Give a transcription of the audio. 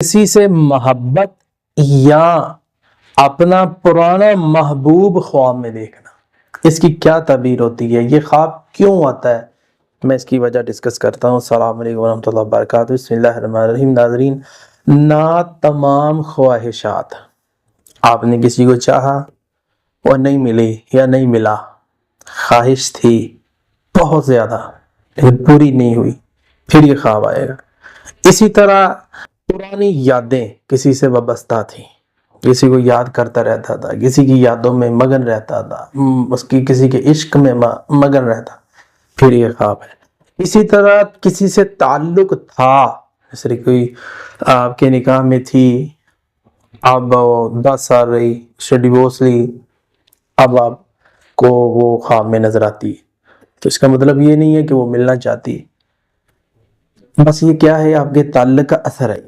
किसी से मोहब्बत या अपना पुराना महबूब ख्वाब में देखना, इसकी क्या तबीर होती है, ये ख्वाब क्यों आता है, मैं इसकी वजह डिस्कस करता हूँ। अस्सलाम वालेकुम रहमतुल्लाहि व बरकातहू। बिस्मिल्लाहिर्रहमानिर्रहीम। नाज़रीन, ना तमाम ख्वाहिशात, आपने किसी को चाहा और नहीं मिली या नहीं मिला, ख्वाहिश थी बहुत ज़्यादा लेकिन पूरी नहीं हुई, फिर ये ख्वाब आएगा। इसी तरह पुरानी यादें किसी से वाबस्ता थी, किसी को याद करता रहता था, किसी की यादों में मगन रहता था, उसकी किसी के इश्क में मगन रहता, फिर ये ख्वाब है। इसी तरह किसी से ताल्लुक था, जैसे कोई आपके निकाह में थी, अब 10 साल रही, उससे डिवोर्स ली, अब आपको वो ख्वाब में नजर आती है, तो इसका मतलब ये नहीं है कि वो मिलना चाहती, बस ये क्या है, आपके ताल्लुक का असर है।